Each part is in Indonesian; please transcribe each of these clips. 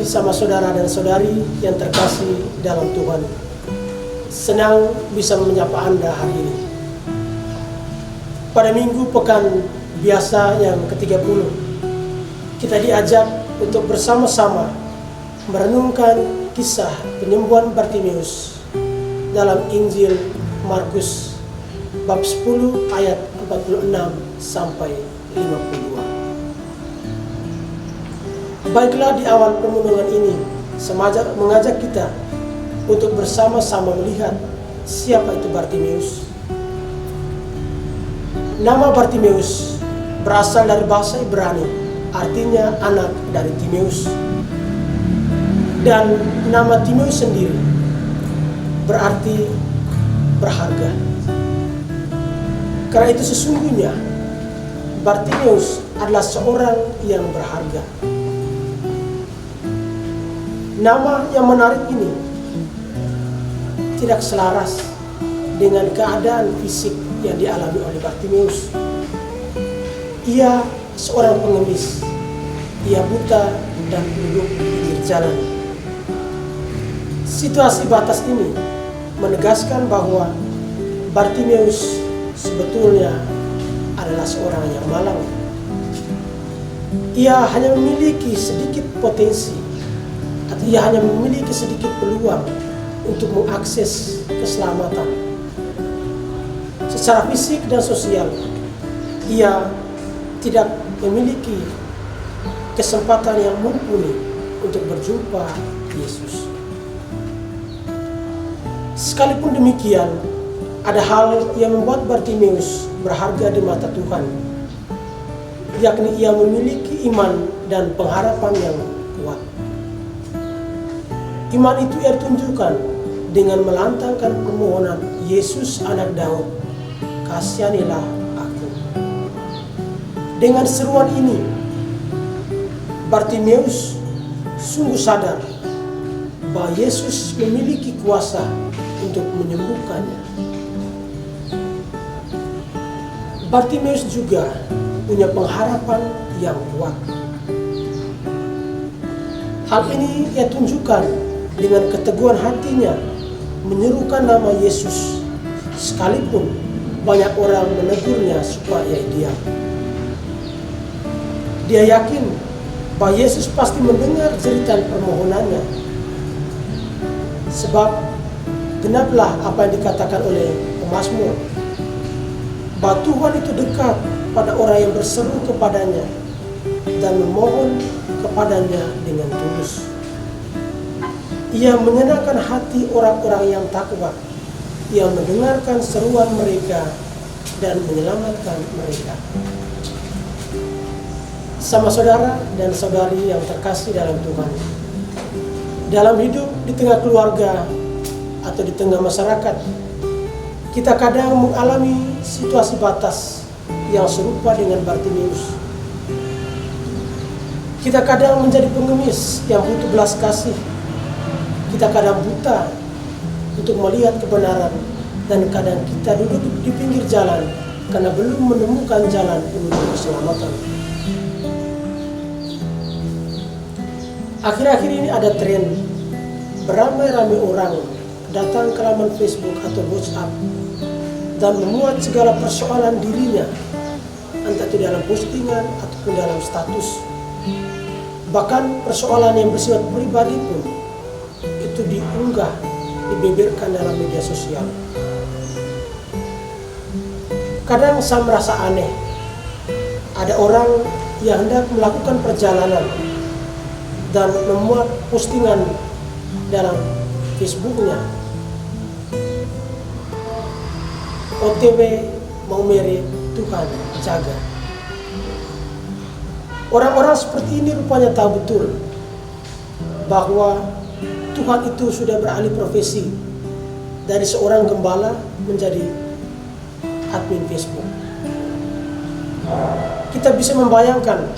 sama saudara dan saudari yang terkasih dalam Tuhan. Senang bisa menyapa Anda hari ini. Pada minggu pekan biasa yang ke-30, kita diajak untuk bersama-sama merenungkan kisah penyembuhan Bartimeus dalam Injil Markus bab 10 ayat 46 sampai 52. Baiklah, di awal permenungan ini mengajak kita untuk bersama-sama melihat siapa itu Bartimeus. Nama Bartimeus berasal dari bahasa Ibrani, artinya anak dari Timeus. Dan nama Timeus sendiri berarti berharga. Karena itu sesungguhnya Bartimeus adalah seorang yang berharga. Nama yang menarik ini tidak selaras dengan keadaan fisik yang dialami oleh Bartimeus. Ia seorang pengemis, ia buta dan duduk di pinggir jalan. Situasi batas ini menegaskan bahwa Bartimeus sebetulnya adalah seorang yang malang. Ia hanya memiliki sedikit potensi, atau ia hanya memiliki sedikit peluang untuk mengakses keselamatan. Secara fisik dan sosial, ia tidak memiliki kesempatan yang mumpuni untuk berjumpa Yesus. Sekalipun demikian, ada hal yang membuat Bartimeus berharga di mata Tuhan, yakni ia memiliki iman dan pengharapan yang kuat. Iman itu ia tunjukkan dengan melantangkan permohonan, Yesus anak Daud, kasihanilah aku. Dengan seruan ini, Bartimeus sungguh sadar bahwa Yesus memiliki kuasa untuk menyembuhkannya. Bartimeus juga punya pengharapan yang kuat. Hal ini ia tunjukkan dengan keteguhan hatinya menyerukan nama Yesus, sekalipun banyak orang menegurnya supaya diam. Dia yakin bahwa Yesus pasti mendengar jeritan permohonannya, sebab genaplah apa yang dikatakan oleh pemazmur, bahwa Tuhan itu dekat pada orang yang berseru kepadanya dan memohon kepadanya dengan tulus. Ia menyenangkan hati orang-orang yang takwa. Ia mendengarkan seruan mereka dan menyelamatkan mereka. Sama saudara dan saudari yang terkasih dalam Tuhan, dalam hidup di tengah keluarga atau di tengah masyarakat, kita kadang mengalami situasi batas yang serupa dengan Bartimeus. Kita kadang menjadi pengemis yang butuh belas kasih. Kita kadang buta untuk melihat kebenaran, dan kadang kita duduk di pinggir jalan karena belum menemukan jalan menuju keselamatan. Akhir-akhir ini ada tren beramai-ramai orang datang ke laman Facebook atau WhatsApp dan memuat segala persoalan dirinya, entah itu dalam postingan ataupun dalam status. Bahkan persoalan yang bersifat pribadi pun itu diunggah, dibeberkan dalam media sosial. Kadang saya merasa aneh, ada orang yang hendak melakukan perjalanan dan memuat postingan dalam Facebooknya, OTW mau merit, Tuhan jaga. Orang-orang seperti ini rupanya tahu betul bahwa Tuhan itu sudah beralih profesi dari seorang gembala menjadi admin Facebook. Kita bisa membayangkan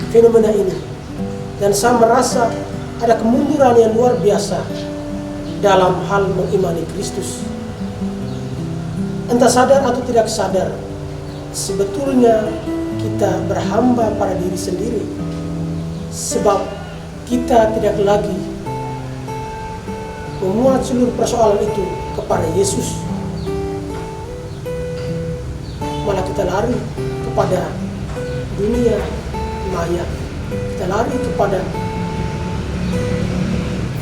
fenomena ini, dan saya merasa ada kemunduran yang luar biasa dalam hal mengimani Kristus. Entah sadar atau tidak sadar, sebetulnya kita berhamba pada diri sendiri, sebab kita tidak lagi memuat seluruh persoalan itu kepada Yesus, malah kita lari kepada dunia maya, kita lari kepada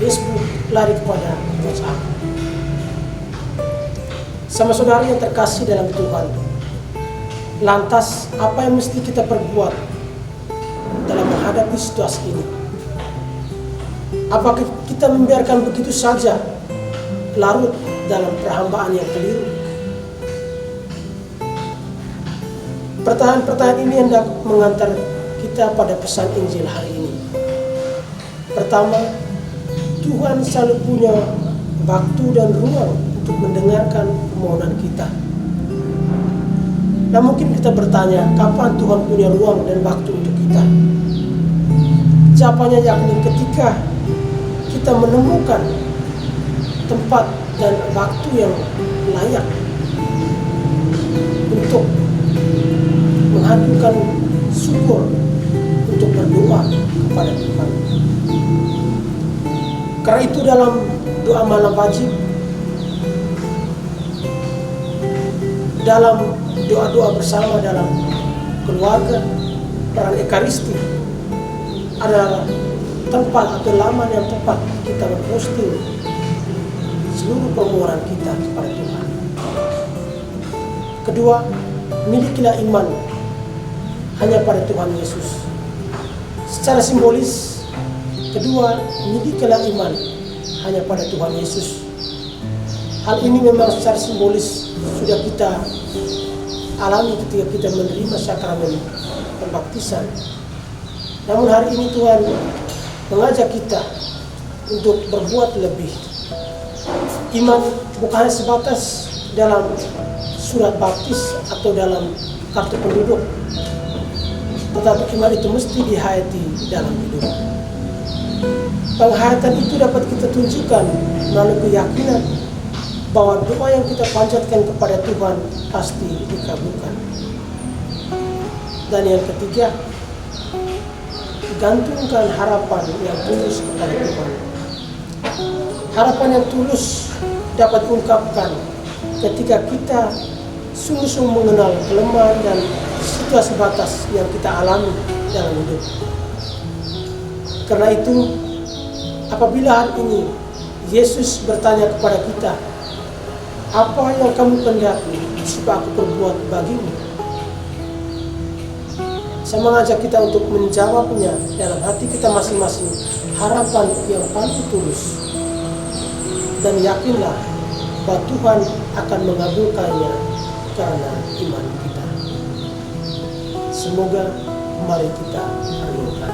Facebook, lari kepada WhatsApp. Sama saudara yang terkasih dalam Tuhan, lantas apa yang mesti kita perbuat dalam menghadapi situasi ini? Apakah kita membiarkan begitu saja larut dalam perhambaan yang keliru? Pertanyaan-pertanyaan ini hendak mengantar kita pada pesan Injil hari ini. Pertama, Tuhan selalu punya waktu dan ruang untuk mendengarkan permohonan kita. Nah, mungkin kita bertanya, kapan Tuhan punya ruang dan waktu untuk kita? Jawabannya yakni ketika kita menemukan tempat dan waktu yang layak untuk menghaturkan syukur, untuk berdoa kepada Tuhan. Karena itu dalam doa malam wajib, dalam doa-doa bersama dalam keluarga, peran Ekaristi adalah tempat atau laman yang tepat kita memposting seluruh permohonan kita kepada Tuhan. Kedua, milikilah iman hanya pada Tuhan Yesus. Secara simbolis, kedua, milikilah iman hanya pada Tuhan Yesus. Hal ini memang secara simbolis sudah kita alami ketika kita menerima sakramen pembaptisan. Namun hari ini Tuhan mengajak kita untuk berbuat lebih. Iman bukan hanya sebatas dalam surat baptis atau dalam kartu penduduk, tetapi iman itu mesti dihayati dalam hidup. Penghayatan itu dapat kita tunjukkan melalui keyakinan bahwa doa yang kita panjatkan kepada Tuhan pasti dikabulkan. Dan yang ketiga, gantungkan harapan yang tulus kepada Tuhan. Harapan yang tulus dapat diungkapkan ketika kita sungguh-sungguh mengenal kelemahan dan situasi batas yang kita alami dalam hidup. Karena itu, apabila hari ini Yesus bertanya kepada kita, apa yang kamu kehendaki supaya aku perbuat bagimu? Saya mengajak kita untuk menjawabnya dalam hati kita masing-masing, harapan yang paling tulus. Dan yakinlah bahwa Tuhan akan mengabulkannya karena iman kita. Semoga mari kita renungkan.